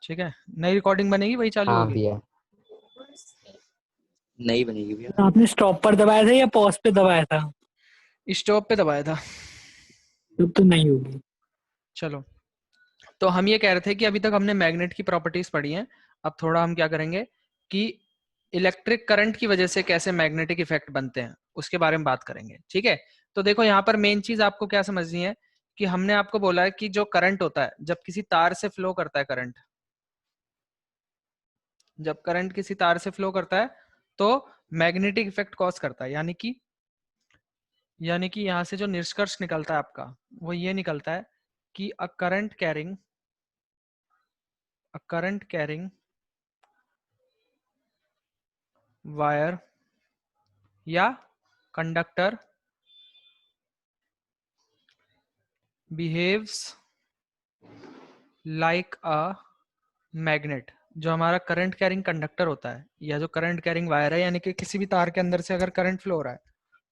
ठीक है, नई रिकॉर्डिंग बनेगी वही चालू हाँ होगी। भैया। नहीं बनेगी भैया। आपने स्टॉप पर दबाया था या पॉज पे दबाया था? स्टॉप पे दबाया था। तो नहीं होगी। चलो, तो हम ये कह रहे थे कि अभी तक हमने मैग्नेट की प्रॉपर्टीज पढ़ी हैं। अब थोड़ा हम क्या करेंगे कि इलेक्ट्रिक करंट की वजह से कैसे मैग्नेटिक इफेक्ट बनते हैं उसके बारे में बात करेंगे। ठीक है, तो देखो यहाँ पर मेन चीज आपको क्या समझनी है कि हमने आपको बोला है कि जो करंट होता है जब किसी तार से फ्लो करता है करंट, जब करंट किसी तार से फ्लो करता है तो मैग्नेटिक इफेक्ट कॉज करता है। यानी कि यहां से जो निष्कर्ष निकलता है आपका वो ये निकलता है कि अ करंट कैरिंग वायर या conductor behaves like a magnet. जो हमारा करंट कैरिंग कंडक्टर होता है या जो करंट कैरिंग वायर है, यानी कि किसी भी तार के अंदर से अगर करंट फ्लो हो रहा है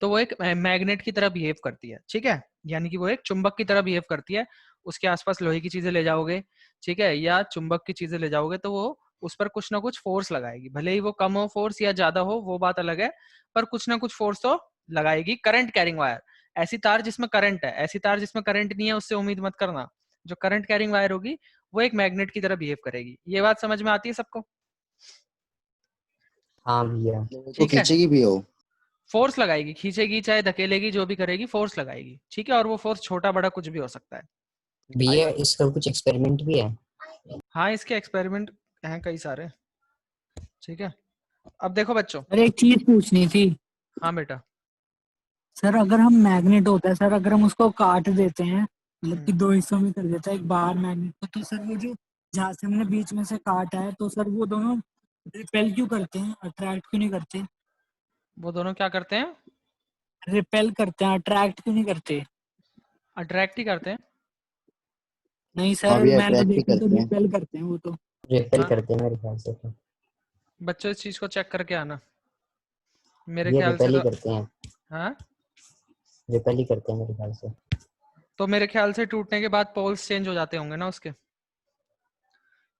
तो वो एक मैग्नेट की तरह बिहेव करती है। ठीक है, यानी कि वो एक चुंबक की तरह बिहेव करती है। उसके आसपास लोहे की चीजें ले जाओगे, ठीक है, या चुंबक की चीजें ले जाओगे तो वो उस पर कुछ ना कुछ फोर्स लगाएगी। भले ही वो कम हो फोर्स या ज्यादा हो वो बात अलग है, पर कुछ ना कुछ फोर्स तो लगाएगी। करंट कैरिंग वायर, ऐसी तार जिसमें करंट है, ऐसी तार जिसमें करंट नहीं है उससे उम्मीद मत करना। जो करंट कैरिंग वायर होगी वो एक मैग्नेट की तरह बिहेव करेगी। ये बात समझ में आती है सबको? हाँ भैया। तो ठीक है, खींचेगी भी हो। फोर्स लगाएगी, खींचेगी चाहे धकेलेगी, जो भी करेगी फोर्स लगाएगी। ठीक है, और वो फोर्स छोटा बड़ा कुछ भी हो सकता है। भैया इसका कुछ एक्सपेरिमेंट भी है? हाँ, इसके एक्सपेरिमेंट हैं कई सारे। ठीक है, अब देखो बच्चों। अरे एक चीज पूछनी थी हाँ बेटा। सर, अगर हम मैग्नेट होता है सर, अगर हम उसको काट देते हैं, मतलब कि हम्म, दो हिस्सों में कर देता है, एक बाहर मैग्नेट को, तो सर वो जो जहाँ से हमने बीच में से काटा है, तो सर वो दोनों रिपेल क्यों करते हैं, अट्रैक्ट क्यों नहीं करते? वो दोनों क्या करते हैं? रिपेल करते हैं, अट्रैक्ट क्यों नहीं करते? अट्रैक्ट ही करते हैं। नहीं हाँ सर, भैया मैंने अट्रैक्ट ही देखा तो करते हैं। रिपेल करते हैं वो तो। रिपेल हाँ, करते हैं मेरे ख्याल से तो। बच्चों इस चीज को चेक करके आना, मेरे ये ख्याल से रिपेल ही तो। करते हैं। हाँ, रिपेल ही करते हैं मेरे ख्याल से। तो मेरे ख्याल से टूटने के बाद पोल्स चेंज हो जाते होंगे ना उसके।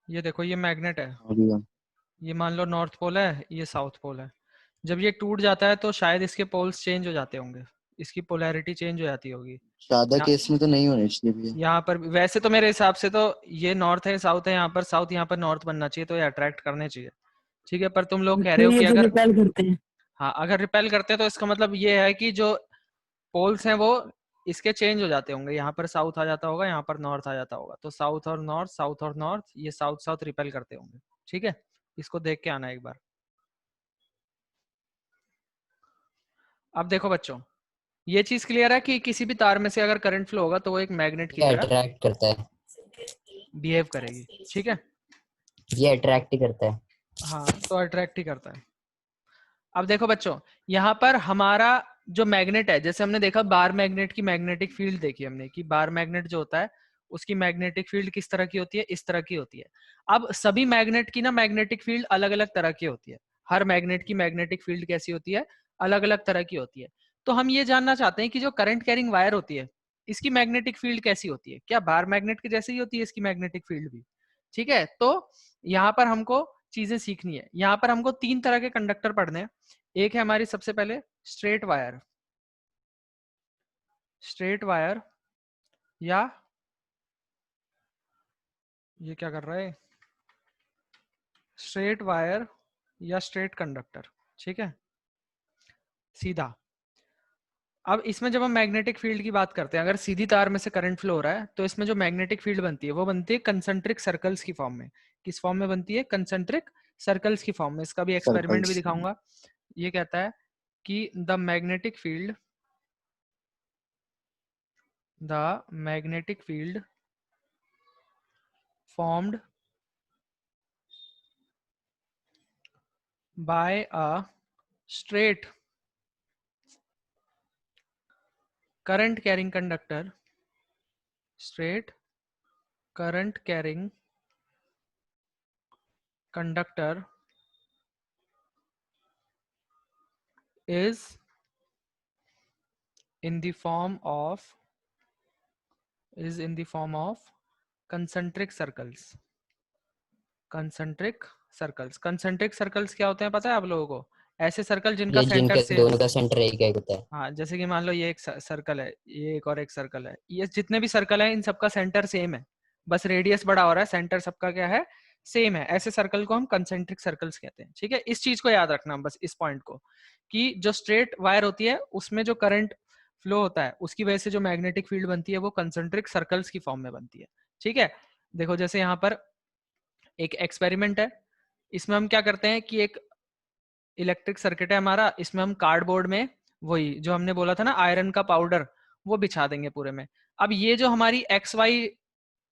ये देखो, ये मैग्नेट है, हाँ भैया। ये मान लो नॉर्थ पोल है, ये साउथ पोल है। जब ये टूट जाता है तो शायद इसके पोल्स चेंज हो जाते होंगे, इसकी पोलैरिटी चेंज हो जाती होगी। सादा यहाँ केस में तो नहीं होने चाहिए भैया। यहाँ पर वैसे तो मेरे हिसाब से तो ये नॉर्थ है साउथ है, यहाँ पर साउथ यहाँ पर नॉर्थ बनना चाहिए, तो ये अट्रैक्ट करने चाहिए। ठीक है, पर तुम लोग कह रहे तो हो ये कि जो अगर, रिपेल करते हैं, हाँ अगर रिपेल करते हैं तो इसका मतलब ये है कि जो पोल्स हैं वो इसके चेंज हो जाते होंगे। यहाँ पर साउथ आ जाता होगा, यहाँ पर नॉर्थ आ जाता होगा, तो साउथ और नॉर्थ, साउथ और नॉर्थ, ये साउथ साउथ रिपेल करते होंगे। ठीक है, इसको देख के आना एक बार। अब देखो बच्चों, ये चीज क्लियर है कि किसी भी तार में से अगर करंट फ्लो होगा तो वो एक मैग्नेट की ये तरह अट्रैक्ट करता है। बिहेव करेगी। ठीक है, ये अट्रैक्ट ही करता है। हाँ तो अट्रैक्ट ही करता है। अब देखो बच्चों, यहाँ पर हमारा जो मैग्नेट है, जैसे हमने देखा बार मैग्नेट की मैग्नेटिक फील्ड देखी हमने कि बार मैग्नेट जो होता है उसकी मैग्नेटिक फील्ड किस तरह की होती है, इस तरह की होती है। अब सभी मैग्नेट की ना मैग्नेटिक फील्ड अलग अलग तरह की होती है। हर मैग्नेट की मैग्नेटिक फील्ड कैसी होती है, अलग अलग तरह की होती है। तो हम ये जानना चाहते हैं कि जो करंट कैरिंग वायर होती है इसकी मैग्नेटिक फील्ड कैसी होती है, क्या बार मैग्नेट की जैसी ही होती है इसकी मैग्नेटिक फील्ड भी? ठीक है, तो यहाँ पर हमको चीजें सीखनी है। यहाँ पर हमको तीन तरह के कंडक्टर पढ़ने हैं। एक है हमारी सबसे पहले स्ट्रेट वायर, स्ट्रेट वायर या ये क्या कर रहा है, स्ट्रेट वायर या स्ट्रेट कंडक्टर। ठीक है, सीधा। अब इसमें जब हम मैग्नेटिक फील्ड की बात करते हैं, अगर सीधी तार में से करंट फ्लो हो रहा है तो इसमें जो मैग्नेटिक फील्ड बनती है वो बनती है कंसेंट्रिक सर्कल्स की फॉर्म में। किस फॉर्म में बनती है? कंसेंट्रिक सर्कल्स की फॉर्म में। इसका भी एक्सपेरिमेंट भी सर्कल्स। दिखाऊंगा। ये कहता है कि the magnetic field formed by a straight current carrying conductor, straight current carrying conductor is in the form of concentric circles. Concentric circles क्या होते हैं पता है आप लोगों को? ऐसे सर्कल जिनका ये सेंटर जिनके सेम, दोनों का सेंटर एक एक होता है। हाँ जैसे कि मान लो ये एक सर्कल है, ये एक और एक सर्कल है, ये जितने भी सर्कल हैं इन सबका सेंटर सेम है, बस रेडियस बड़ा हो रहा है, सेंटर सबका क्या है, सेम है। ऐसे सर्कल को हम कंसेंट्रिक सर्कल्स कहते हैं। ठीक है, इस चीज को याद रखना बस, इस पॉइंट को, कि जो स्ट्रेट वायर होती है उसमें जो करंट फ्लो होता है उसकी वजह से जो मैग्नेटिक फील्ड बनती है वो कंसेंट्रिक सर्कल्स की फॉर्म में बनती है। ठीक है, देखो जैसे यहाँ पर एक एक्सपेरिमेंट है, इसमें हम क्या करते हैं कि एक इलेक्ट्रिक सर्किट है हमारा, इसमें हम कार्डबोर्ड में वही जो हमने बोला था ना आयरन का पाउडर, वो बिछा देंगे पूरे में। अब ये जो हमारी एक्स वाई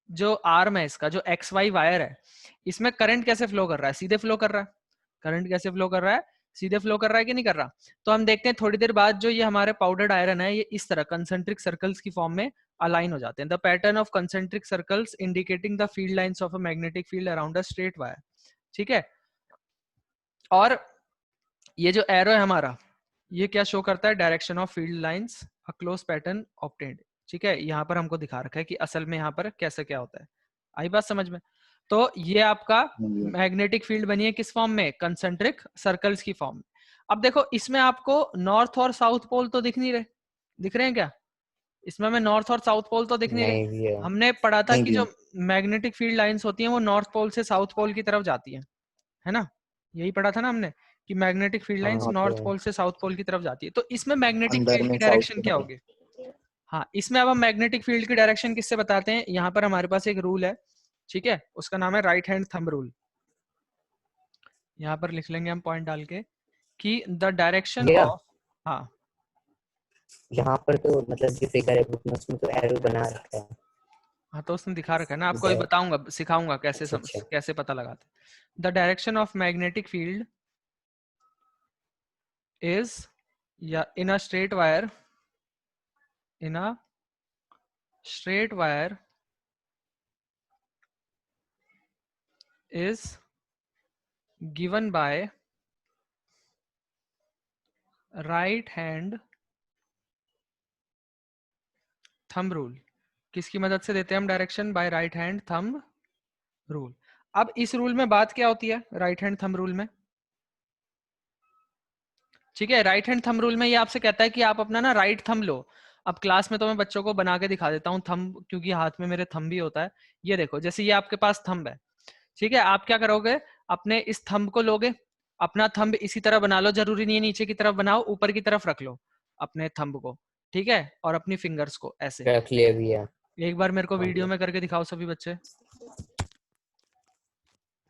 जो आर्म है, इसका जो एक्स वाई वायर है, इसमें करंट कैसे फ्लो कर रहा है? सीधे फ्लो कर रहा है। करंट कैसे फ्लो कर रहा है? सीधे फ्लो कर रहा है कि नहीं कर रहा? तो हम देखते हैं थोड़ी देर बाद जो ये हमारे पाउडर्ड आयरन है ये इस तरह कंसेंट्रिक सर्कल्स की फॉर्म में अलाइन हो जाते हैं। The pattern of concentric circles indicating the field lines of a magnetic field around a straight wire. ठीक है, और ये जो एरो है हमारा, ये क्या शो करता है? Direction of field lines, a close pattern obtained. ठीक है, यहाँ पर हमको दिखा रखा है कि असल में यहाँ पर कैसे क्या होता है। आई बात समझ में? तो ये आपका हाँ जी। मैग्नेटिक फील्ड बनी है किस फॉर्म में? कंसेंट्रिक सर्कल्स की फॉर्म में। अब देखो इसमें आपको नॉर्थ और साउथ पोल तो दिख नहीं रहे, दिख रहे हैं क्या? इसमें हमें नॉर्थ और साउथ पोल तो दिख नहीं रहे। नहीं भैया। हमने पढ़ा था नहीं कि भैया। जो मैग्नेटिक फील्ड लाइंस होती हैं वो नॉर्थ पोल से साउथ पोल की तरफ जाती है ना? यही पढ़ा था ना हमने कि मैग्नेटिक फील्ड लाइंस हाँ नॉर्थ तो पोल से साउथ पोल की तरफ जाती है। तो इसमें मैग्नेटिक अंदर फील्ड में की साउथ डायरेक्शन की क्या तरफ। होगी? हाँ, इसमें अब हम मैग्नेटिक फील्ड की डायरेक्शन किससे बताते हैं? यहाँ पर हमारे पास एक रूल है, ठीक है, उसका नाम है राइट हैंड थंब रूल। यहाँ पर लिख लेंगे हम पॉइंट डाल के कि द डायरेक्शन भैया ऑफ, हाँ यहाँ पर तो मतलब जो फिगर है बुक में उसमें तो एरो बना रखा है। हाँ, तो उसने दिखा रखा है ना, आपको अभी इधर। बताऊंगा, सिखाऊंगा कैसे अच्छा अच्छा। कैसे पता लगाते हैं। The direction of magnetic field is, या in a straight wire, in a straight wire is given by right hand thumb rule। किसकी मदद से देते हैं हम direction? By right hand thumb rule. अब इस रूल में बात क्या होती है राइट हैंड थंब रूल में? ठीक है, राइट हैंड थंब रूल में ये आपसे कहता है कि आप अपना ना राइट थंब लो। अब क्लास में तो मैं बच्चों को बना के दिखा देता हूँ थंब, क्योंकि हाथ में मेरे थंब भी होता है। ये देखो, जैसे ये आपके पास थंब है, ठीक है, आप क्या करोगे? अपने इस थंब को लोगे, अपना थंब इसी तरह बना लो, जरूरी नहीं है नीचे की तरफ बनाओ, ऊपर की तरफ रख लो अपने थंब को, ठीक है, और अपनी फिंगर्स को ऐसे। रख लिया भैया। एक बार मेरे को हाँ वीडियो तो में करके दिखाओ सभी बच्चे।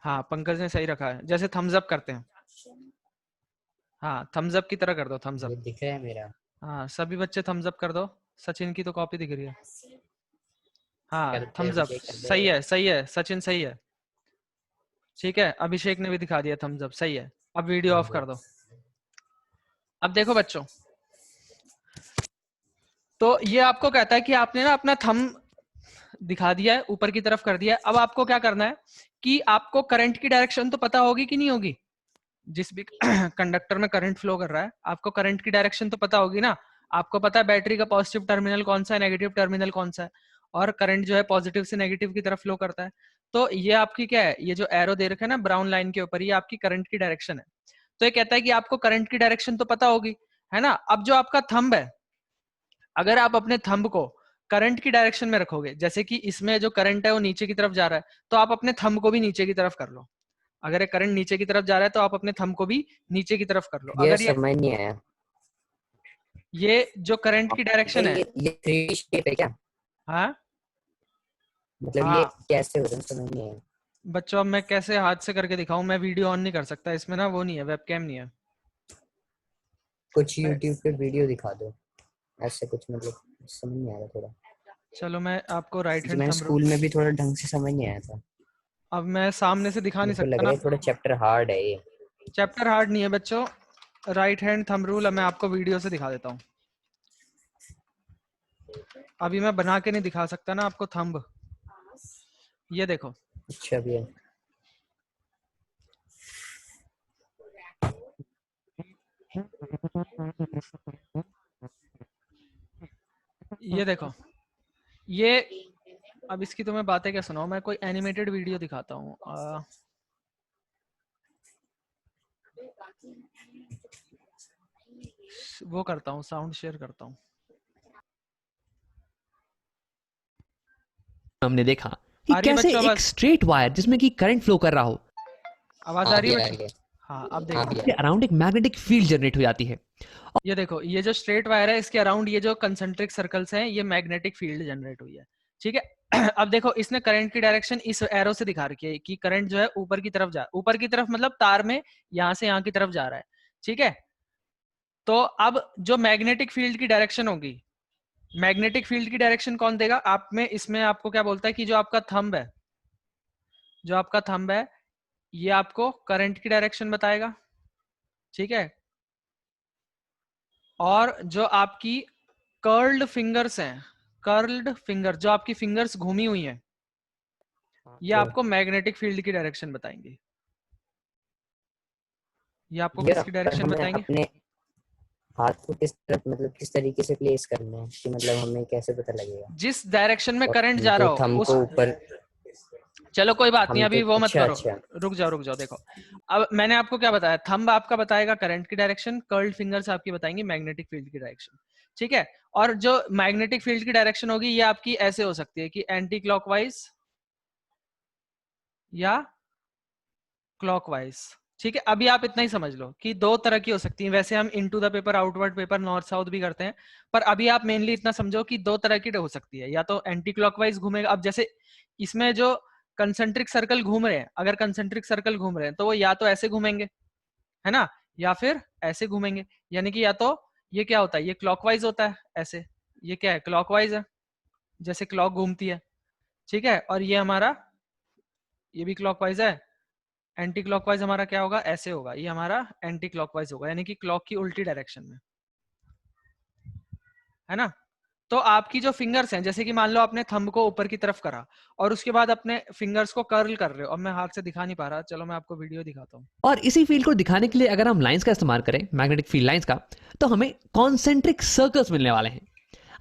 हाँ, पंकज ने सही रखा है, जैसे थम्स अप करते हैं। हाँ, थम्स अप की तरह कर दो, थम्स अप। ये दिख रहा है मेरा। हाँ, सभी बच्चे थम्स अप कर दो। सचिन की तो कॉपी दिख रही है। हाँ, करते थम्स अप अभिषेक कर सही देगा। है, सही है सचिन, सही है। ठीक है, अभिषेक ने भी दिखा दिया थम्स अप, सही है। अब वीडियो हाँ ऑफ जी। कर दो। अब देखो बच्चों, तो ये आपको कहता है कि आपने ना अपना थंब दिखा दिया है, ऊपर की तरफ कर दिया है। अब आपको क्या करना है कि आपको करंट की डायरेक्शन तो पता होगी कि नहीं होगी? जिस भी कंडक्टर में करंट फ्लो कर रहा है, आपको करंट की डायरेक्शन तो पता होगी ना? आपको पता है बैटरी का पॉजिटिव टर्मिनल कौन सा है, नेगेटिव टर्मिनल कौन सा है, और करंट जो है पॉजिटिव से नेगेटिव की तरफ फ्लो करता है। तो ये आपकी क्या है, ये जो एरो दे रखा है ना ब्राउन लाइन के ऊपर, ये आपकी करंट की डायरेक्शन है। तो ये कहता है कि आपको करंट की डायरेक्शन तो पता होगी, है ना? अब जो आपका थंब है, अगर आप अपने थंब को करंट की डायरेक्शन में रखोगे, जैसे कि इसमें जो करंट है वो नीचे की तरफ जा रहा है, तो आप अपने थंब को भी नीचे की तरफ कर लो। अगर ये करंट नीचे की तरफ जा रहा है तो आप अपने थंब को भी नीचे की तरफ कर लो। ये अगर समझ नहीं आया। ये जो करंट की डायरेक्शन है, ये 3D शेप है क्या? हाँ मतलब ये हाँ कैसे हो रहा है समझ नहीं आया। बच्चों, अब मैं कैसे हाथ से करके दिखाऊं? मैं वीडियो ऑन नहीं कर सकता इसमें ना, वो नहीं है, वेबकैम नहीं है। कुछ मैं YouTube पे वीडियो दिखा दो ऐसे कुछ, मतलब समझ नहीं आ रहा थोड़ा। चलो मैं आपको राइट क्योंकि हैंड मैंने थंब, स्कूल में भी थोड़ा ढंग से समझ नहीं आया था। अब मैं सामने से दिखा नहीं मेरे को सकता लग ना रहा है आप थोड़ा लोगों चैप्टर हार्ड है ये। को। चैप्टर हार्ड नहीं है बच्चों, राइट हैंड थंब रूल मैं आपको वीडियो से दिखा देता हूँ। अभी मैं बना के नहीं दिखा सकता ना आपको थंब। ये देखो, अच्छा भैया। ये देखो, ये अब इसकी तुम्हें बातें क्या सुनाऊं, मैं कोई एनिमेटेड वीडियो दिखाता हूँ। वो करता हूँ, साउंड शेयर करता हूँ। हमने देखा कि आ रही है कैसे बच्चों एक आवाज? स्ट्रेट वायर जिसमें कि करंट फ्लो कर रहा हो, आवाज आ हाँ रही भी है आ बच्चों? रही है। हाँ, अब हाँ देखो, भी आ के रही अराउंड एक मैग्नेटिक फील्ड जनरेट हो जाती है। ये देखो, ये जो स्ट्रेट वायर है इसके अराउंड ये जो कंसेंट्रिक सर्कल्स हैं, ये मैग्नेटिक फील्ड जनरेट हुई है, ठीक है। अब देखो, इसने करंट की डायरेक्शन इस एरो से दिखा रखी है कि करंट जो है ऊपर की तरफ ऊपर की तरफ मतलब तार में यहां से यहां की तरफ जा रहा है, ठीक है। तो अब जो मैग्नेटिक फील्ड की डायरेक्शन होगी, मैग्नेटिक फील्ड की डायरेक्शन कौन देगा? आप में इसमें आपको क्या बोलता है कि जो आपका थंब है, जो आपका थंब है, ये आपको करंट की डायरेक्शन बताएगा, ठीक है। और जो आपकी कर्ल्ड फिंगर्स हैं, कर्ल्ड फिंगर, जो आपकी फिंगर्स घूमी हुई हैं, है। ये आपको मैग्नेटिक फील्ड की डायरेक्शन बताएंगे। ये आपको ये किसकी डायरेक्शन हमें बताएंगे? अपने हाथ को किस तरफ मतलब किस तरीके से प्लेस करना है कि मतलब हमें कैसे पता लगेगा? जिस डायरेक्शन में और करंट जा जो रहा हो थंब उस, को ऊपर चलो कोई बात नहीं, हम अभी तो वो मत अच्छा करो, अच्छा रुक जाओ रुक जाओ। देखो, अब मैंने आपको क्या बताया, थंब आपका बताएगा करंट की डायरेक्शन, कर्ल्ड फिंगर्स आपकी बताएंगी मैग्नेटिक फील्ड की डायरेक्शन, ठीक है। और जो मैग्नेटिक फील्ड की डायरेक्शन होगी ये आपकी ऐसे हो सकती है कि एंटी क्लॉकवाइज या क्लॉकवाइज, ठीक है। अभी आप इतना ही समझ लो कि दो तरह की हो सकती है। वैसे हम into the paper, outward paper, north south भी करते हैं, पर अभी आप मेनली इतना समझो कि दो तरह की हो सकती है। या तो एंटी क्लॉकवाइज घूमेगा, अब जैसे इसमें जो कंसेंट्रिक सर्कल घूम रहे हैं, अगर कंसेंट्रिक सर्कल घूम रहे हैं तो वो या तो ऐसे घूमेंगे, है ना, या फिर ऐसे घूमेंगे। यानी कि या तो ये क्या होता है, ये क्लॉकवाइज होता है ऐसे, ये क्या है, क्लॉकवाइज है, जैसे क्लॉक घूमती है, ठीक है। और ये हमारा, ये भी क्लॉकवाइज है। एंटी क्लॉकवाइज हमारा क्या होगा, ऐसे होगा, ये हमारा एंटी क्लॉकवाइज होगा, यानी कि क्लॉक की उल्टी डायरेक्शन में, है ना। तो आपकी जो फिंगर्स हैं, जैसे कि मान लो आपने थंब को ऊपर की तरफ करा और उसके बाद अपने फिंगर्स को कर्ल कर रहे हो। अब मैं हाथ से दिखा नहीं पा रहा, चलो मैं आपको वीडियो दिखाता हूँ। और इसी फील्ड को दिखाने के लिए अगर हम लाइंस का इस्तेमाल करें, मैग्नेटिक फील्ड लाइंस का, तो हमें कॉन्सेंट्रिक सर्कल्स मिलने वाले हैं।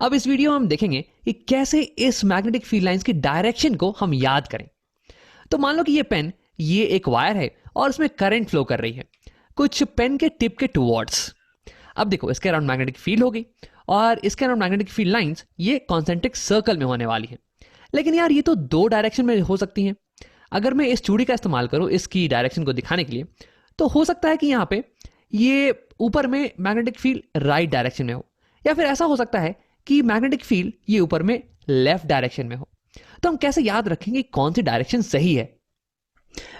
अब इस वीडियो में हम देखेंगे कि कैसे इस मैग्नेटिक फील्ड लाइंस की डायरेक्शन को हम याद करें। तो मान लो कि ये पेन, ये एक वायर है और इसमें करंट फ्लो कर रही है कुछ पेन के टिप के टुवर्ड्स। अब देखो, इसके अराउंड मैग्नेटिक फील्ड होगी और इसके अराउंड मैग्नेटिक फील्ड लाइंस ये कॉन्सेंट्रिक सर्कल में होने वाली है। लेकिन यार ये तो दो डायरेक्शन में हो सकती हैं। अगर मैं इस चूड़ी का इस्तेमाल करूं इसकी डायरेक्शन को दिखाने के लिए, तो हो सकता है कि यहाँ पे ये ऊपर में मैग्नेटिक फील्ड राइट डायरेक्शन में हो, या फिर ऐसा हो सकता है कि मैग्नेटिक फील्ड ये ऊपर में लेफ्ट डायरेक्शन में हो। तो हम कैसे याद रखेंगे कौन सी डायरेक्शन सही है?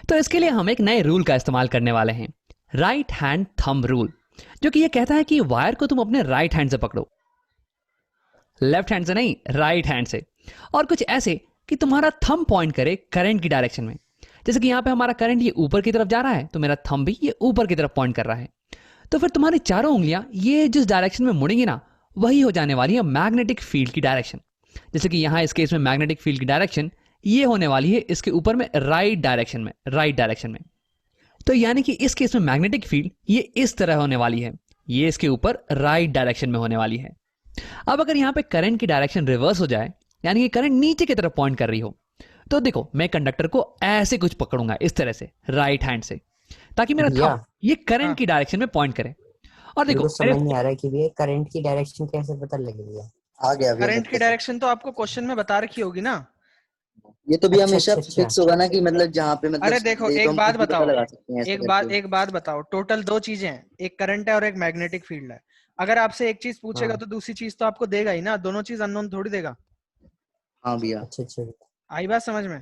तो इसके लिए हम एक नए रूल का इस्तेमाल करने वाले हैं, राइट हैंड थंब रूल, जो कि ये कहता है कि वायर को तुम अपने राइट हैंड से पकड़ो, लेफ्ट हैंड से नहीं, राइट हैंड से। और कुछ ऐसे कि तुम्हारा थंब पॉइंट करे करंट की डायरेक्शन में। जैसे कि यहाँ पे हमारा करंट ये ऊपर की तरफ जा रहा है, तो मेरा थंब भी ये ऊपर की तरफ पॉइंट कर रहा है। तो फिर तुम्हारी चारों उंगलियां ये जिस डायरेक्शन में मुड़ेंगी ना, वही हो जाने वाली है मैग्नेटिक फील्ड की डायरेक्शन। जैसे कि यहाँ इस केस में मैग्नेटिक फील्ड की डायरेक्शन ये होने वाली है इसके ऊपर में राइट डायरेक्शन में, राइट डायरेक्शन में। तो यानी कि इस केस में मैग्नेटिक फील्ड ये इस तरह होने वाली है, ये इसके ऊपर राइट डायरेक्शन में होने वाली है। अब अगर यहाँ पे करंट की डायरेक्शन रिवर्स हो जाए, यानी कि करंट नीचे की तरफ पॉइंट कर रही हो, तो देखो मैं कंडक्टर को ऐसे कुछ पकड़ूंगा इस तरह से राइट हैंड से, ताकि मेरा थंब ये करंट की डायरेक्शन में पॉइंट करे। और देखो समझ नहीं आ रहा है कि भैया करंट की डायरेक्शन कैसे पता लगेगी? आ गया भैया। करंट की डायरेक्शन तो आपको क्वेश्चन में बता रखी होगी ना। ये तो भी अच्छा, हमेशा अच्छा, अच्छा। फिक्स होगा ना कि मतलब जहाँ पे मतलब अरे देखो, ये तो एक हम बात कुछ भी पता बताओ, लगा सकते हैं ऐसे करके। एक बात बताओ, टोटल दो चीजें हैं, एक करंट है और एक मैग्नेटिक फील्ड है। अगर आपसे एक चीज पूछेगा तो दूसरी चीज तो आपको देगा ही ना, दोनों चीज अननोन थोड़ी देगा। हाँ भैया। अच्छा अच्छा आई बात समझ में?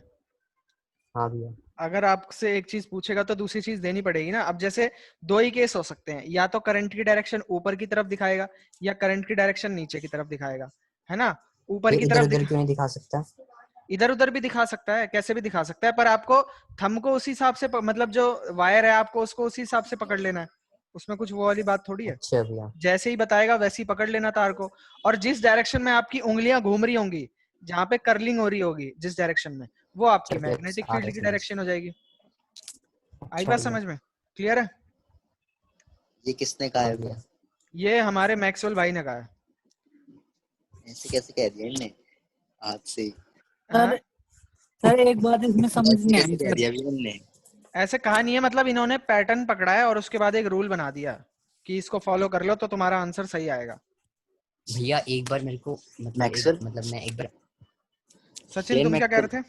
हाँ भैया। अगर आपसे एक चीज पूछेगा तो दूसरी चीज देनी पड़ेगी ना। अब जैसे दो ही केस हो सकते हैं, या तो करंट की डायरेक्शन ऊपर की तरफ दिखाएगा या करंट की डायरेक्शन नीचे की तरफ दिखाएगा, है ना। ऊपर की इधर तरफ उधर क्यों नहीं दिखा सकता? इधर उधर भी दिखा सकता है, कैसे भी दिखा सकता है, पर आपको थंब को उसी हिसाब से मतलब जो वायर है आपको उसको उसी हिसाब से पकड़ लेना है, उसमें कुछ वो वाली बात थोड़ी है। अच्छा भैया। जैसे ही बताएगा वैसे ही पकड़ लेना तार को। और जिस डायरेक्शन में आपकी उंगलियां घूम रही होंगी, जहां पे कर्लिंग हो रही होगी जिस डायरेक्शन में, वो आपकी चलो, मैग्नेटिक आ फील्ड गया की समझ। डायरेक्शन हो जाएगी। आई अच्छा बात भैया। समझ में? क्लियर है? ये किसने कहा हाँ है भैया। भैया? ये हमारे मैक्सवेल भाई ने कहा है। ऐसे कैसे कह दिया इनने आज से? हाँ? सर एक बात इसमें समझ ऐसे नहीं कैसे आई कह सर। दिया भैया इनने? ऐसे कहा नहीं है, मतलब इन्होंने पैटर्न पकड़ा है और उसके बाद एक रूल बना दिया कि इसको फॉलो कर लो तो तुम्हारा आंसर सही आएगा। भैया एक बार मेरे को मैक्सवेल? मैं एक बार सचिन तुम क्या कह रहे थे?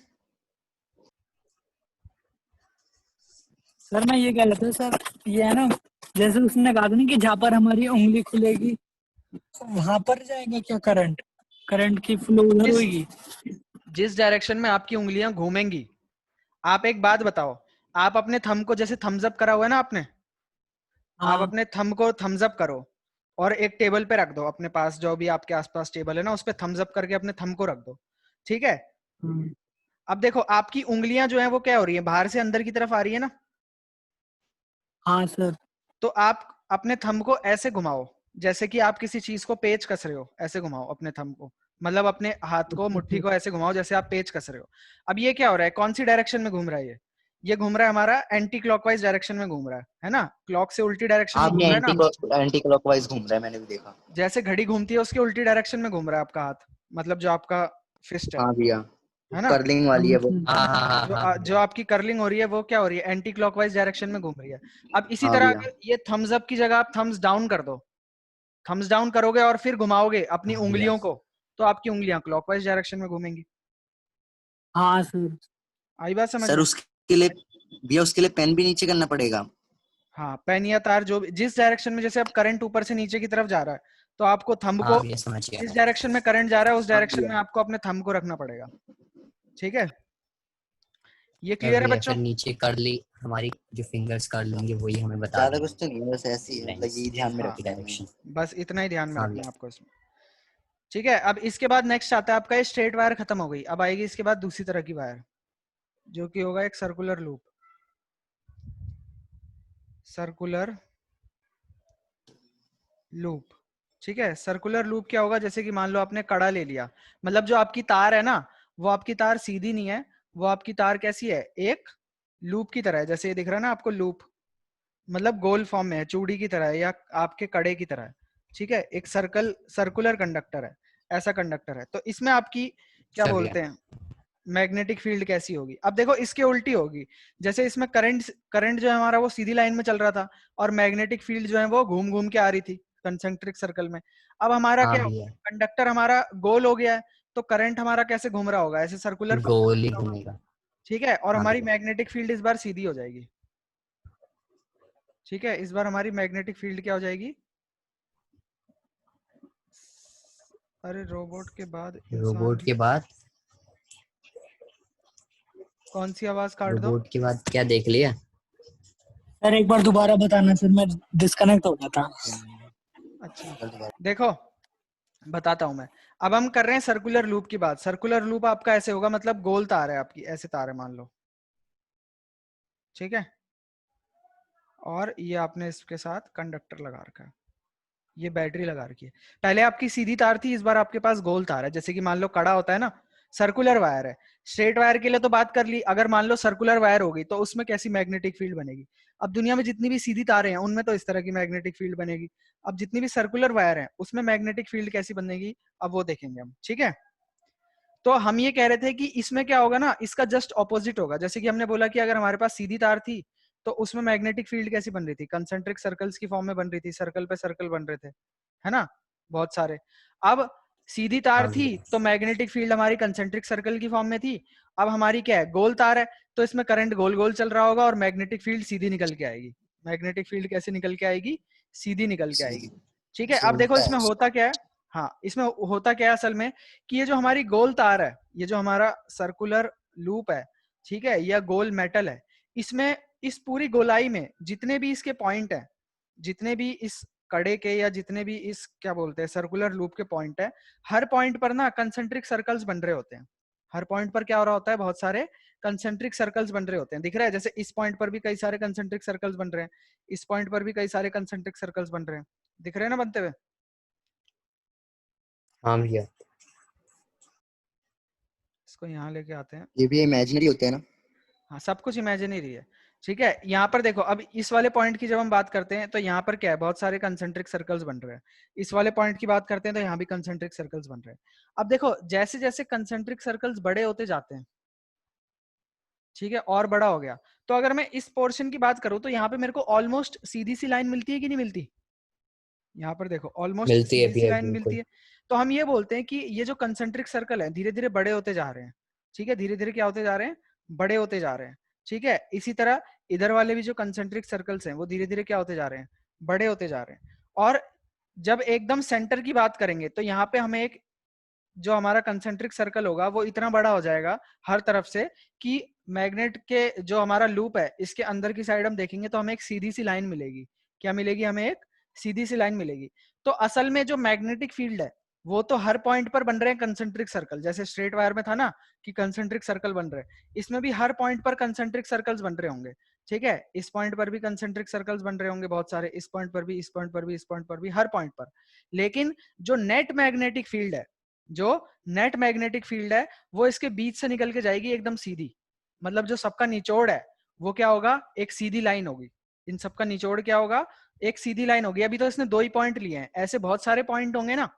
सर मैं ये कह रहा था सर, ये है ना, जैसे उसने कहा था ना कि जहाँ पर हमारी उंगली खुलेगी वहां पर जाएगा क्या करंट, करंट की फ्लो उधर होगी। जिस डायरेक्शन में आपकी उंगलियां घूमेंगी। आप एक बात बताओ, आप अपने थंब को जैसे थम्स अप करा हुआ है ना आपने, आप हाँ अपने थंब को थम्स अप करो और एक टेबल पे रख दो अपने पास, जो भी आपके आसपास टेबल है ना उस पे थम्स अप करके अपने थंब को रख दो, ठीक है। हाँ अब देखो आपकी उंगलियां जो है वो क्या हो रही है, बाहर से अंदर की तरफ आ रही है ना। हाँ सर। तो आप अपने थंब को ऐसे घुमाओ जैसे कि आप किसी चीज को पेच कस रहे हो, ऐसे घुमाओ अपने थंब को, मतलब अपने हाथ को, मुट्ठी को ऐसे घुमाओ जैसे आप पेच कस रहे हो। अब ये क्या हो रहा है, कौन सी डायरेक्शन में घूम रहा है ये घूम रहा है हमारा एंटी क्लॉकवाइज डायरेक्शन में घूम रहा है ना, क्लॉक से उल्टी डायरेक्शन में हाँ घूम भैया, रहा है ना। एंटी क्लॉकवाइज घूम रहा है, मैंने भी देखा। जैसे घड़ी घूमती है उसके उल्टी डायरेक्शन में घूम रहा है आपका हाथ, मतलब जो आपका फिस्ट है हाँ भैया, ना। कर्लिंग वाली है वो। हाँ हाँ हाँ जो आपकी कर्लिंग हो रही है वो क्या हो रही है, एंटी क्लॉकवाइज डायरेक्शन में घूम रही है। अब इसी हाँ तरह भैया। अगर ये थम्स अप की जगह आप थम्स डाउन कर दो, थम्स डाउन करोगे और फिर घुमाओगे अपनी हाँ भैया। उंगलियों को, तो आपकी उंगलियां क्लॉकवाइज डायरेक्शन में घूमेंगी। हाँ सर। आई बात समझ सर में? उसके लिए भैया, उसके लिए पेन भी नीचे करना पड़ेगा? हाँ, पेन या तार जो भी, जिस डायरेक्शन में, जैसे अब करंट ऊपर से नीचे की तरफ जा रहा है तो आपको थंब हाँ को, भैया समझ गया जिस मैं। डायरेक्शन में करंट जा रहा है उस हाँ डायरेक्शन में भैया। आपको अपने थंब को रखना पड़ेगा, ठीक है। ये तो क्लियर है भैया बच्चों? फिर नीचे कर ली हमारी जो फिंगर्स कर लेंगे वही हमें बता ज्यादा देंगे कुछ तो नहीं है, बस ऐसी है, मतलब यही ध्यान में हाँ, रखना है हमें। डायरेक्शन। बस इतना ही ध्यान में हाँ रखना है भैया। आपको इसमें, ठीक है। अब इसके बाद नेक्स्ट आता है आपका, ये स्ट्रेट वायर खत्म हो गई, अब आएगी इसके बाद दूसरी तरह की वायर, जो कि होगा एक सर्कुलर लूप। सर्कुलर लूप, ठीक है। सर्कुलर लूप क्या होगा, जैसे कि मान लो आपने कड़ा ले लिया, मतलब जो आपकी तार है ना, वो आपकी तार सीधी नहीं है, वो आपकी तार कैसी है, एक लूप की तरह है। जैसे ये दिख रहा है ना आपको लूप, मतलब गोल फॉर्म में है, चूड़ी की तरह है या आपके कड़े की तरह है, ठीक है। एक सर्कुलर कंडक्टर है, ऐसा कंडक्टर है। तो इसमें आपकी क्या अच्छा भैया। बोलते हैं, मैग्नेटिक फील्ड कैसी होगी। अब देखो इसके उल्टी होगी, जैसे इसमें करंट करंट जो है हमारा वो सीधी लाइन में चल रहा था और मैग्नेटिक फील्ड जो है वो घूम घूम के आ रही थी कंसेंट्रिक सर्कल में। अब हमारा हाँ क्या भैया। होगा, कंडक्टर हमारा गोल हो गया है, तो करंट हमारा कैसे घूम रहा होगा, ऐसे सर्कुलर पाथ में गोल ही घूम रहा होगा, घूमेगा। ठीक है। और हाँ हमारी भैया। मैग्नेटिक फील्ड इस बार सीधी हो जाएगी, ठीक है। इस बार हमारी मैग्नेटिक फील्ड क्या हो जाएगी, अरे रोबोट के बाद इंसान रोबोट भी, के बाद, कौन सी आवाज काट दो। रोबोट के बाद क्या देख लिया? सर एक बार दोबारा बताना सर, मैं डिस्कनेक्ट हो गया था। अच्छा देखो बताता हूं मैं। अब हम कर रहे हैं सर्कुलर लूप की बात। सर्कुलर लूप आपका ऐसे होगा, मतलब गोल तार है आपकी, ऐसे तार है मान लो, ठीक है। और ये आपने इसके साथ कंडक्टर लगा रखा है, ये बैटरी लगा रखी है। पहले आपकी सीधी तार थी, इस बार आपके पास गोल तार है। जैसे कि मान लो कड़ा होता है ना, सर्कुलर वायर है। स्ट्रेट वायर के लिए तो बात कर ली, अगर मान लो सर्कुलर वायर होगी तो उसमें कैसी मैग्नेटिक फील्ड बनेगी। अब दुनिया में जितनी भी सीधी तारें हैं उनमें तो इस तरह की मैग्नेटिक फील्ड बनेगी। अब जितनी भी सर्कुलर वायर है उसमें मैग्नेटिक फील्ड कैसी बनेगी, अब वो देखेंगे हम, ठीक है। तो हम ये कह रहे थे कि इसमें क्या होगा ना, इसका जस्ट ऑपोजिट होगा। जैसे कि हमने बोला कि अगर हमारे पास सीधी तार थी तो उसमें मैग्नेटिक फील्ड कैसी बन रही थी, कंसेंट्रिक सर्कल्स की फॉर्म में बन रही थी, सर्कल पे सर्कल बन रहे थे, है ना, बहुत सारे। अब सीधी तार हाँ थी भैया। तो मैग्नेटिक फील्ड हमारी कंसेंट्रिक सर्कल की फॉर्म में थी। अब हमारी क्या है, गोल तार है, तो इसमें करंट गोल गोल चल रहा होगा और मैग्नेटिक फील्ड सीधी निकल के आएगी। मैग्नेटिक फील्ड कैसे निकल के आएगी, सीधी निकल के आएगी, ठीक है। से अब देखो उल्टा है इसमें उसका। होता क्या है, हाँ इसमें होता क्या है असल में, कि ये जो हमारी गोल तार है, ये जो हमारा सर्कुलर लूप है, ठीक है, या गोल मेटल है, इसमें इस पूरी गोलाई में जितने भी इसके पॉइंट है, जितने भी इस कड़े के या जितने भी इस क्या बोलते हैं सर्कुलर लूप के पॉइंट है, हर पॉइंट पर ना कंसेंट्रिक सर्कल्स बन रहे होते हैं। हर पॉइंट पर क्या हो रहा होता है, बहुत सारे कंसेंट्रिक सर्कल्स बन रहे होते हैं। दिख रहा है, जैसे इस पॉइंट पर भी कई सारे कंसेंट्रिक सर्कल्स बन रहे हैं, इस पॉइंट पर भी कई सारे कंसेंट्रिक सर्कल्स बन रहे हैं, दिख रहे हैं ना बनते हुए। हाँ भैया। इसको यहाँ लेके आते हैं। ये भी इमेजिनरी होते हैं ना? हाँ सब कुछ इमेजिनरी है, ठीक है। यहाँ पर देखो, अब इस वाले पॉइंट की जब हम बात करते हैं तो यहाँ पर क्या है, बहुत सारे कंसेंट्रिक सर्कल्स बन रहे हैं। इस वाले पॉइंट की बात करते हैं तो यहाँ भी कंसेंट्रिक सर्कल्स बन रहे हैं। अब देखो जैसे जैसे कंसेंट्रिक सर्कल्स बड़े होते जाते हैं, ठीक है, और बड़ा हो गया, तो अगर मैं इस पोर्शन की बात करूं तो यहाँ पे मेरे को ऑलमोस्ट सीधी सी लाइन मिलती है कि नहीं मिलती? यहाँ पर देखो ऑलमोस्ट मिलती है सीधी सी भैया, लाइन मिलती है। तो हम ये बोलते हैं कि ये जो कंसेंट्रिक सर्कल है धीरे धीरे बड़े होते जा रहे हैं। ठीक है, धीरे धीरे क्या होते जा रहे हैं? बड़े होते जा रहे हैं। ठीक है, इसी तरह इधर वाले भी जो कंसेंट्रिक सर्कल्स हैं वो धीरे धीरे क्या होते जा रहे हैं? बड़े होते जा रहे हैं। और जब एकदम सेंटर की बात करेंगे तो यहाँ पे हमें एक जो हमारा कंसेंट्रिक सर्कल होगा वो इतना बड़ा हो जाएगा हर तरफ से कि मैग्नेट के जो हमारा लूप है इसके अंदर की साइड हम देखेंगे तो हमें एक सीधी सी लाइन मिलेगी। क्या मिलेगी? हमें एक सीधी सी लाइन मिलेगी। तो असल में जो मैग्नेटिक फील्ड है वो तो हर पॉइंट पर बन रहे हैं कंसेंट्रिक सर्कल, जैसे स्ट्रेट वायर में था ना कि कंसेंट्रिक सर्कल बन रहे हैं, इसमें भी हर पॉइंट पर कंसेंट्रिक सर्कल्स बन रहे होंगे। ठीक है, इस पॉइंट पर भी कंसेंट्रिक सर्कल्स बन रहे होंगे बहुत सारे, इस पॉइंट पर भी, इस पॉइंट पर भी, इस पॉइंट पर भी, हर पॉइंट पर। लेकिन जो नेट मैग्नेटिक फील्ड है, जो नेट मैग्नेटिक फील्ड है वो इसके बीच से निकल के जाएगी एकदम सीधी। मतलब जो सबका निचोड़ है वो क्या होगा? एक सीधी लाइन होगी। इन सबका निचोड़ क्या होगा? एक सीधी लाइन होगी। अभी तो इसने 2 ही पॉइंट लिए हैं, ऐसे बहुत सारे पॉइंट होंगे ना,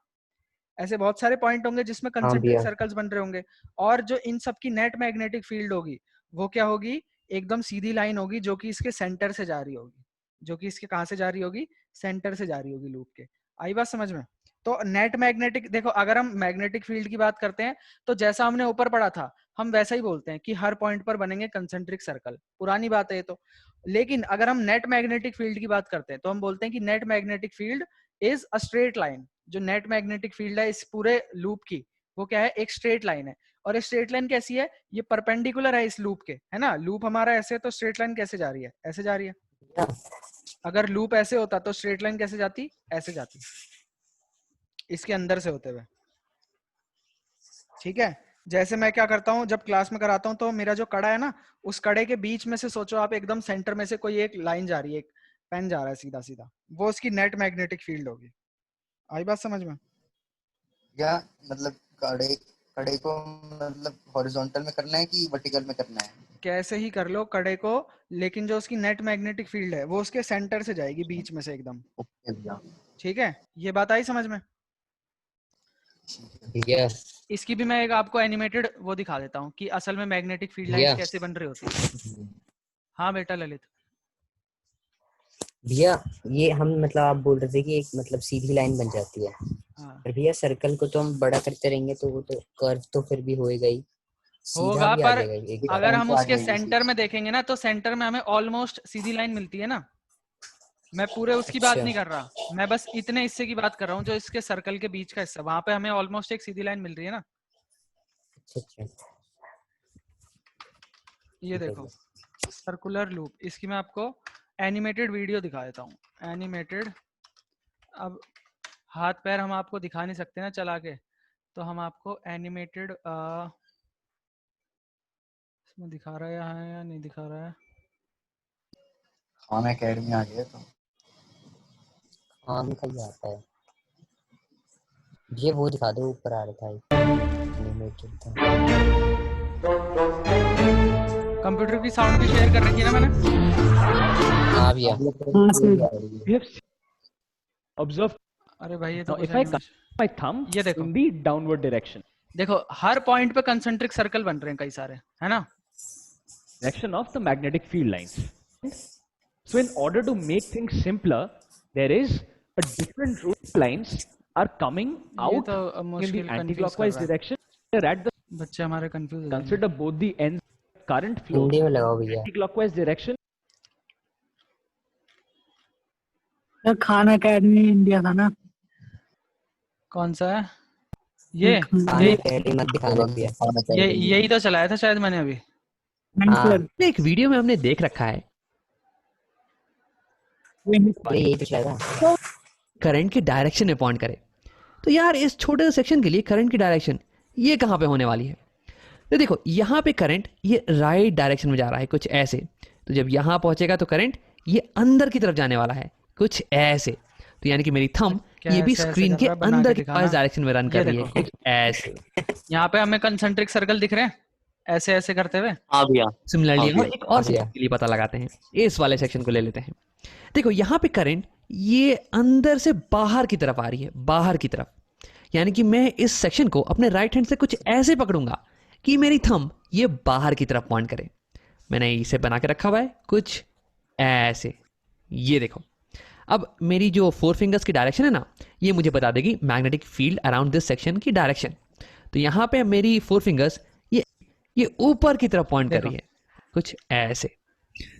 ऐसे बहुत सारे पॉइंट होंगे जिसमें कंसेंट्रिक भैया। सर्कल्स बन रहे होंगे। और जो इन सबकी नेट मैग्नेटिक फील्ड होगी वो क्या होगी? एकदम सीधी लाइन होगी जो कि इसके सेंटर से जा रही होगी। जो कि इसके कहां से जा रही होगी? सेंटर से जा रही होगी लूप के। आई बात समझ में? तो नेट मैग्नेटिक, देखो अगर हम मैग्नेटिक फील्ड की बात करते हैं तो जैसा हमने ऊपर पढ़ा था हम वैसा ही बोलते हैं कि हर पॉइंट पर बनेंगे कंसेंट्रिक सर्कल। पुरानी बात है ये तो। लेकिन अगर हम नेट मैग्नेटिक फील्ड की बात करते हैं तो हम बोलते हैं कि net magnetic field is a straight line. जो नेट मैग्नेटिक फील्ड है इस पूरे लूप की वो क्या है? एक स्ट्रेट लाइन है। और ये स्ट्रेट लाइन कैसी है? ये परपेंडिकुलर है इस लूप के, है ना। लूप हमारा ऐसे है तो स्ट्रेट लाइन कैसे जा रही है? ऐसे जा रही है। अगर लूप ऐसे होता तो स्ट्रेट लाइन कैसे जाती? ऐसे जाती, इसके अंदर से होते हुए। ठीक है, जैसे मैं क्या करता हूँ जब क्लास में कराता हूँ तो मेरा जो कड़ा है ना उस कड़े के बीच में से सोचो आप एकदम सेंटर में से कोई एक लाइन जा रही है, एक पेन जा रहा है सीधा सीधा, वो उसकी नेट मैग्नेटिक फील्ड होगी। आई बात समझ में? या मतलब कड़े कड़े को मतलब हॉरिजॉन्टल में करना है कि वर्टिकल में करना है? कैसे ही कर लो कड़े को, लेकिन जो उसकी नेट मैग्नेटिक फील्ड है वो उसके सेंटर से जाएगी, बीच में से एकदम। ओके भैया। ठीक है, ये बात आई समझ में? भैया इसकी भी मैं एक आपको एनिमेटेड वो दिखा देता हूँ कि असल में मैग्नेटिक फील्ड लाइंस कैसे बन रही होती है। हाँ बेटा ललित। भैया ये हम मतलब आप बोल रहे थे कि एक मतलब सीधी लाइन बन जाती है। हाँ पर भैया सर्कल को तो हम बड़ा करते रहेंगे तो वो तो कर्व तो फिर भी होएगा ही, सीधा होगा, भी आ पर जाएगा एक बार। अगर हम तो आ उसके जाएगी सेंटर में देखेंगे ना तो सेंटर में हमें ऑलमोस्ट सीधी लाइन मिलती है ना। मैं पूरे उसकी बात अच्छा। नहीं कर रहा, मैं बस इतने हिस्से की बात कर रहा हूँ जो इसके सर्कल के बीच का हिस्सा, वहां पे हमें ऑलमोस्ट एक सीधी लाइन मिल रही है ना। अच्छा ये देखो सर्कुलर लूप, इसकी मैं आपको एनिमेटेड वीडियो दिखा देता हूँ। एनिमेटेड, अब हाथ पैर हम आपको दिखा नहीं सकते ना चला के, तो हम आपको एनिमेटेड इसमें दिखा रहा है या नहीं दिखा रहा है? खान एकेडमी आ गया तो हाँ दिखाई आता है। ये वो दिखा दो, ऊपर आ रहा था एनिमेटेड था। कंप्यूटर की साउंड भी शेयर कर रखी है ना मैंने? हाँ भैया। हाँ सर। Observe अरे भाई ये तो now कुछ if I animation- cut my thumb ये देखो। in the downward direction देखो हर पॉइंट पे कंसेंट्रिक सर्कल बन रहे हैं कई सारे, है ना। direction of the magnetic field lines. So in order to make things simpler, there is a different route lines are coming ये out तो in the मुश्किल confuse कर anti-clockwise रहा है। direction. Here at the बच्चे हमारे कंफ्यूज हो जाएंगे। consider both the ends current flow Hindi में लगाओ भैया। anti-clockwise direction. Sir Khan academy India था ना। कौन सा है ये? खान ये एकेडमी मत दिखाना भैया। यही तो चलाया था शायद मैंने अभी। नहीं हाँ। सर एक वीडियो में हमने देख रखा है यही तो चला था। करंट की डायरेक्शन में पॉइंट करे, तो यार इस छोटे से सेक्शन के लिए करंट की डायरेक्शन ये कहाँ पे होने वाली है? तो देखो यहाँ पे करंट ये राइट डायरेक्शन में जा रहा है कुछ ऐसे, तो जब यहाँ पहुंचेगा तो करंट ये अंदर की तरफ जाने वाला है कुछ ऐसे। तो यानी कि मेरी थंब क्या ये भी ऐसे ऐसे स्क्रीन कर के रहा है? बना अंदर के की दिखाना। डायरेक्शन में रन ये कर रही है देखो। कुछ ऐसे। यहाँ पे हमें कंसेंट्रिक सर्कल दिख रहे हैं ऐसे ऐसे करते हुए। हाँ भैया। सिमिलरली हाँ, हम एक और भैया। सेक्शन के लिए पता लगाते हैं, इस वाले सेक्शन को ले लेते हैं। देखो यहाँ पे करंट ये अंदर से बाहर की तरफ आ रही है, बाहर की तरफ। यानी कि मैं इस सेक्शन को अपने राइट हैंड से कुछ ऐसे पकड़ूंगा कि मेरी थंब ये बाहर की तरफ पॉइंट करे। मैंने इसे बना के रखा हुआ है कुछ ऐसे। ये देखो, अब मेरी जो 4 फिंगर्स की डायरेक्शन है ना, ये मुझे बता देगी magnetic field around this section की डायरेक्शन। तो यहाँ पे मेरी 4 फिंगर्स ये ऊपर की तरफ पॉइंट कर रही है कुछ ऐसे।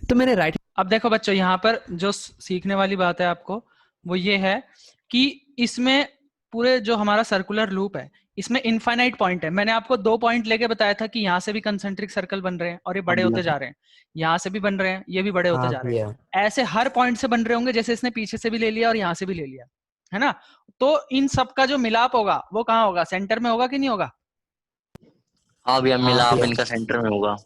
तो मैंने राइट, अब देखो बच्चों, यहाँ पर जो सीखने वाली बात है आपको वो ये है कि इसमें पूरे जो हमारा सर्कुलर लूप है इसमें इनफाइनाइट पॉइंट है। मैंने आपको 2 पॉइंट लेके बताया था कि यहाँ से भी कंसेंट्रिक सर्कल बन रहे हैं और ये बड़े होते जा रहे हैं, यहाँ से भी बन रहे हैं, ये भी बड़े होते हाँ जा रहे हैं। भैया। ऐसे हर पॉइंट से बन रहे होंगे, जैसे इसने पीछे से भी ले लिया और यहाँ से भी ले लिया, है ना। तो इन सब का जो मिलाप होगा वो कहाँ होगा, सेंटर में होगा कि नहीं होगा? हाँ भैया, हाँ मिलाप भैया, इनका सेंटर में होगा।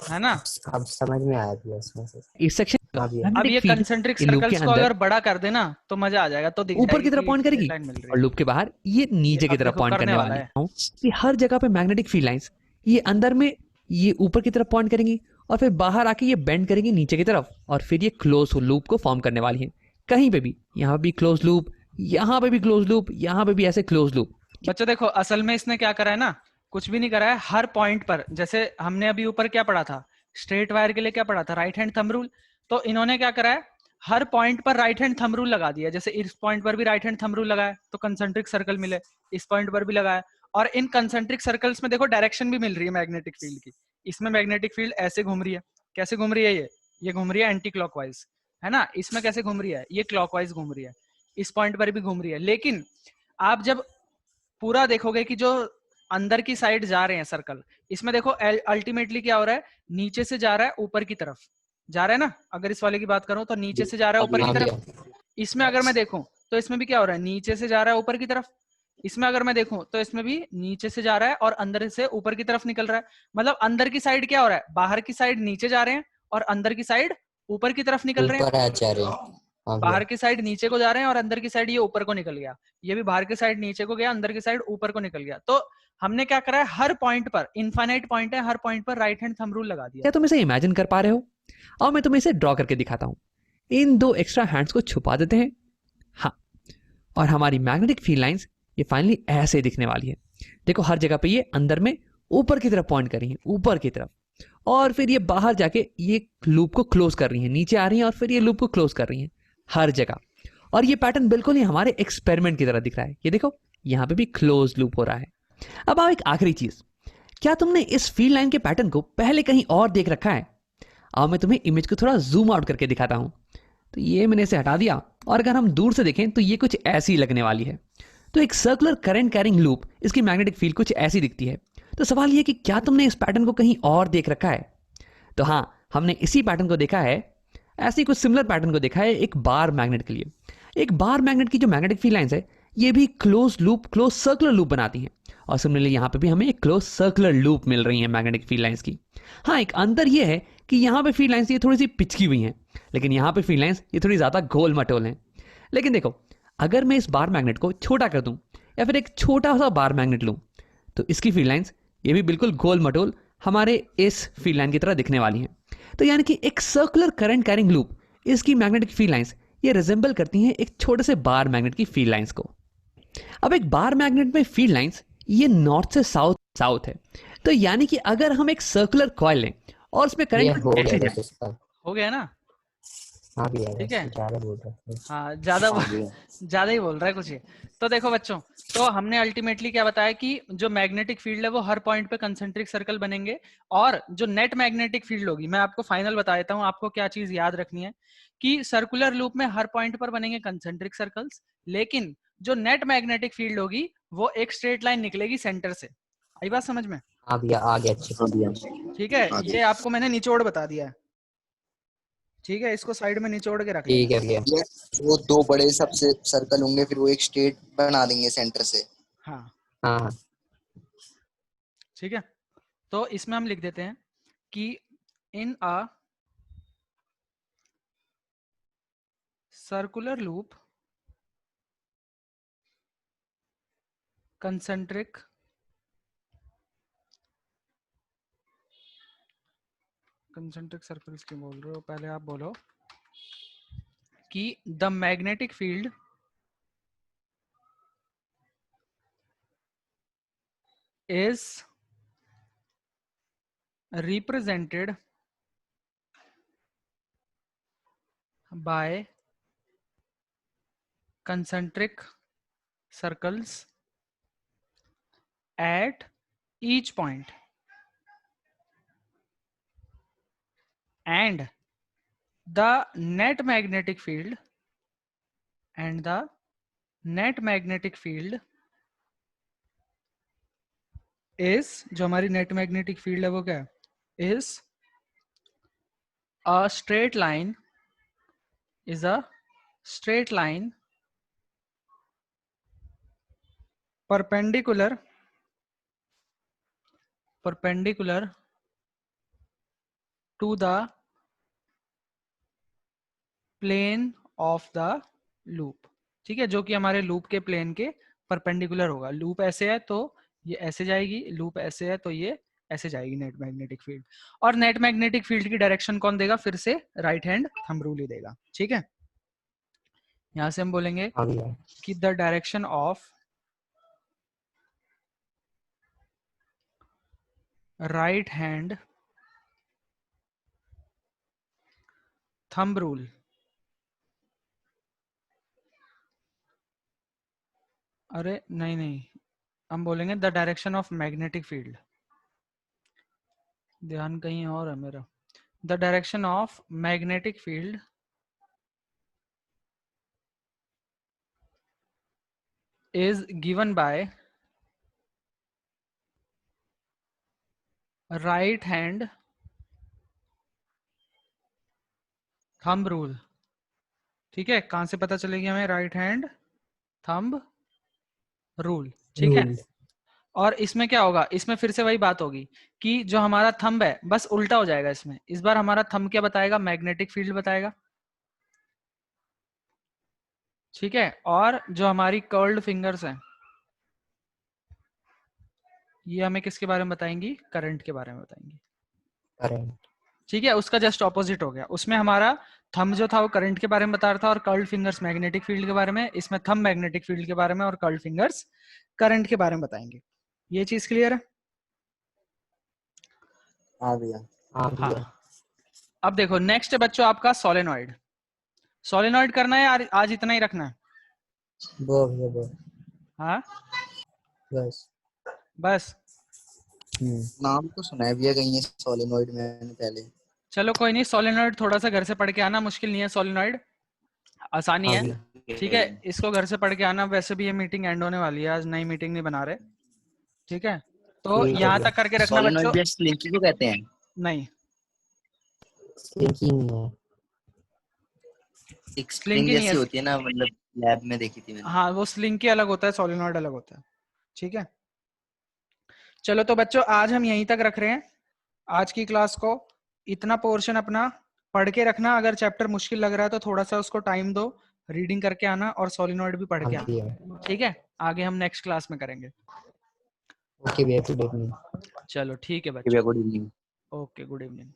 है ना। अब समझ में आया भैया इसमें से। इस सेक्शन हाँ भैया। अब मैग्नेटिक ये फील्ड कंसेंट्रिक इन लूप के सर्कल्स को अंदर अगर बड़ा कर देना तो मजा आ जाएगा, तो दिख ऊपर की जाएगी तरफ कि पॉइंट straight करेगी line मिल रही और है। लूप के बाहर ये नीचे की अब तरफ देखो पॉइंट करने करने वाला वाली है। हूँ कि हर जगह पे मैग्नेटिक फील्ड लाइंस ये अंदर में ये ऊपर की तरफ पॉइंट करेंगी और फिर बाहर आके ये बेंड करेंगी नीचे की तरफ और फिर ये क्लोज लूप को फॉर्म करने वाली है। कहीं पे भी, यहाँ भी क्लोज लूप, यहाँ पे भी क्लोज लूप, यहाँ पे भी ऐसे क्लोज लूप। बच्चों देखो, असल में इसने क्या करा है ना, कुछ भी नहीं करा है। हर पॉइंट पर, जैसे हमने अभी ऊपर क्या पढ़ा था, स्ट्रेट वायर के लिए क्या पढ़ा था, राइट हैंड थंब रूल। तो इन्होंने क्या करा है, हर पॉइंट पर राइट हैंड थंब रूल लगा दिया। जैसे इस पॉइंट पर भी राइट हैंड थंब रूल लगाया तो कंसेंट्रिक सर्कल मिले, इस पॉइंट पर भी लगाया। और इन कंसेंट्रिक सर्कल्स में देखो डायरेक्शन भी मिल रही है मैग्नेटिक फील्ड की। इसमें मैग्नेटिक फील्ड ऐसे घूम रही है, कैसे घूम रही है, ये घूम रही है एंटी क्लॉकवाइज, है ना। इसमें कैसे घूम रही है, ये क्लॉकवाइज घूम रही है, इस पॉइंट पर भी घूम रही है। लेकिन आप जब पूरा देखोगे कि जो अंदर की साइड जा रहे हैं सर्कल, इसमें देखो अल्टीमेटली क्या हो रहा है, नीचे से जा रहा है ऊपर की तरफ जा रहा है ना। अगर इस वाले की बात करूं तो नीचे से जा रहा है ऊपर की हाँ तरफ। भैया। इसमें अगर मैं देखूं तो इसमें भी क्या हो रहा है, नीचे से जा रहा है ऊपर की तरफ। इसमें अगर मैं देखूं तो इसमें भी नीचे से जा रहा है और अंदर से ऊपर की तरफ निकल रहा है। मतलब अंदर की साइड क्या हो रहा है, बाहर की साइड नीचे जा रहे हैं और अंदर की साइड ऊपर की तरफ निकल रहे हैं। ऊपर आ जा रहे हैं। हाँ भैया। बाहर की साइड नीचे को जा रहे हैं और अंदर की साइड ये ऊपर को निकल गया। ये भी बाहर की साइड नीचे को गया, अंदर की साइड ऊपर को निकल गया। तो हमने क्या करा है, हर पॉइंट पर, इनफाइनाइट पॉइंट है, हर पॉइंट पर राइट हैंड थंब रूल लगा दिया। क्या तुम इसे इमेजिन कर पा रहे हो? और मैं तुम्हें इसे ड्रॉ करके दिखाता हूँ। इन 2 एक्स्ट्रा हैंड्स को छुपा देते हैं, हाँ, और हमारी मैग्नेटिक फील्ड लाइंस ये फाइनली ऐसे दिखने वाली है। देखो हर जगह पे ये अंदर में ऊपर की तरफ पॉइंट कर रही है, ऊपर की तरफ, और फिर ये बाहर जाके ये लूप को क्लोज कर रही है, नीचे आ रही है और फिर ये लूप को क्लोज कर रही है हर जगह। और ये पैटर्न बिल्कुल ही हमारे एक्सपेरिमेंट की तरह दिख रहा है। ये देखो यहाँ पे भी क्लोज लूप हो रहा है। अब आओ एक आखिरी चीज, क्या तुमने इस फील्ड लाइन के पैटर्न को पहले कहीं और देख रखा है? आओ मैं तुम्हें इमेज को थोड़ा जूम आउट करके दिखाता हूं। तो ये मैंने इसे हटा दिया और अगर हम दूर से देखें तो ये कुछ ऐसी लगने वाली है। तो एक सर्कुलर करंट कैरिंग लूप, इसकी मैग्नेटिक फील्ड कुछ ऐसी दिखती है। तो सवाल ये कि क्या तुमने इस पैटर्न को कहीं और देख रखा है? तो हाँ, हमने इसी पैटर्न को देखा है, ऐसी कुछ सिमिलर पैटर्न को देखा है एक बार मैग्नेट के लिए। एक बार मैग्नेट की जो मैग्नेटिक फील्ड लाइंस है ये भी close loop, close circular loop बनाती हैं। और सिमिलरली यहाँ पे भी हमें एक क्लोज सर्कुलर लूप मिल रही है मैग्नेटिक फील्ड लाइंस की। हाँ, एक अंतर ये है कि यहाँ पे फील्ड लाइंस ये थोड़ी सी पिचकी हुई हैं, लेकिन यहाँ पे फील्ड लाइंस ये थोड़ी ज्यादा गोल मटोल हैं। लेकिन देखो, अगर मैं इस बार मैग्नेट को छोटा कर दूं या फिर एक छोटा सा बार मैग्नेट लूं तो इसकी फील्ड लाइंस ये भी बिल्कुल गोल मटोल हमारे इस फील्ड लाइन की तरह दिखने वाली हैं। तो यानी कि एक सर्कुलर करंट कैरिंग लूप, इसकी मैग्नेटिक फील्ड लाइंस ये रिजेंबल करती हैं एक छोटे से बार मैग्नेट की फील्ड लाइंस को। अब एक बार मैग्नेट में फील्ड लाइंस ये नॉर्थ से साउथ है। तो यानी कि अगर हम एक सर्कुलर कॉइल लें और उसमें ये करंट हो गया बस इसका। हो गया ना। हाँ भैया, ठीक है। ज्यादा बोल रहा है। हाँ, ज्यादा ही बोल रहा है कुछ ये। तो देखो बच्चों, तो हमने अल्टीमेटली क्या बताया कि जो मैग्नेटिक फील्ड है वो हर पॉइंट पे कंसेंट्रिक सर्कल बनेंगे, और जो नेट मैग्नेटिक फील्ड होगी, मैं आपको फाइनल बता देता हूँ आपको क्या चीज याद रखनी है, कि सर्कुलर लूप में हर पॉइंट पर बनेंगे कंसेंट्रिक सर्कल्स, लेकिन जो नेट मैग्नेटिक फील्ड होगी वो एक स्ट्रेट लाइन निकलेगी सेंटर से। आई बात समझ में? हाँ भैया, आ गया अच्छे से। ठीक है, ये आपको मैंने निचोड़ बता दिया है। ठीक है, इसको साइड में निचोड़ के रख लेना। ठीक है भैया। ये वो 2 बड़े सबसे सर्कल होंगे, फिर वो एक स्ट्रेट बना देंगे सेंटर से। हाँ हाँ ठीक है, तो इसमें हम लिख देते हैं कि in a circular loop concentric circles क्यों बोल रहे हो, पहले आप बोलो कि the magnetic field is represented by concentric circles at each point, and the net magnetic field is, जो हमारी नेट मैग्नेटिक फील्ड है वो क्या है, is a straight line perpendicular to the plane of the loop. ठीक है, जो कि हमारे लूप के प्लेन के परपेंडिकुलर होगा. लूप ऐसे है तो ये ऐसे जाएगी, लूप ऐसे है तो ये ऐसे जाएगी नेट मैग्नेटिक फील्ड. और नेट मैग्नेटिक फील्ड की डायरेक्शन कौन देगा, फिर से राइट हैंड थंब रूल ही देगा. ठीक है, यहां से हम बोलेंगे हाँ भैया. कि the direction of right hand thumb rule अरे नहीं, हम बोलेंगे the direction of magnetic field. ध्यान कहीं और है मेरा. The direction of magnetic field is given by right hand thumb rule. ठीक है, कहां से पता चलेगी हमें, राइट हैंड थंब रूल. ठीक है, और इसमें क्या होगा, इसमें फिर से वही बात होगी कि जो हमारा थंब है बस उल्टा हो जाएगा इसमें. इस बार हमारा थंब क्या बताएगा, मैग्नेटिक फील्ड बताएगा. ठीक है, और जो हमारी कर्ल्ड फिंगर्स हैं ये हमें किसके बारे में बताएंगी, करंट के बारे में बताएंगी. करंट. ठीक है, उसका जस्ट ऑपोजिट हो गया. उसमें हमारा थंब जो था वो करंट के बारे में बता रहा था और कर्ल्ड फिंगर्स मैग्नेटिक फील्ड के बारे में. इसमें थंब मैग्नेटिक फील्ड के बारे में और कर्ल्ड फिंगर्स करंट के बारे में बताएंगे. ये चीज क्लियर है? हाँ भैया. हाँ. अब देखो नेक्स्ट है बच्चों आपका सोलेनॉइड. सोलेनॉइड करना है आज इतना ही रखना है. वो हाँ बस. नाम तो सुना है भैया कहीं सोलेनॉइड मैंने पहले. चलो कोई नहीं, सोलेनॉइड थोड़ा सा घर से पढ़ के आना, मुश्किल नहीं है सोलेनॉइड, आसानी है. ठीक है, इसको घर से पढ़ के आना. वैसे भी ये मीटिंग एंड होने वाली है, आज नई मीटिंग नहीं बना रहे. ठीक है, तो यहाँ तक करके रखना बच्चों. सोलेनॉइड स्लिंकी को कहते हैं? नहीं, स्लिंकी नहीं है. एक स्प्रिंग जैसी होती है ना, मतलब लैब में देखी थी मैंने. हाँ, वो स्लिंकी अलग होता है, सोलेनॉइड अलग होता है. ठीक है, चलो तो बच्चों आज हम यहीं तक रख रहे हैं. आज की क्लास को इतना पोर्शन अपना पढ़ के रखना. अगर चैप्टर मुश्किल लग रहा है तो थोड़ा सा उसको टाइम दो, रीडिंग करके आना और सोलेनॉइड भी पढ़ के आना. ठीक है, आगे हम नेक्स्ट क्लास में करेंगे. ओके भैया, गुड इवनिंग. चलो ठीक है बच्चों, good evening. Okay, good evening.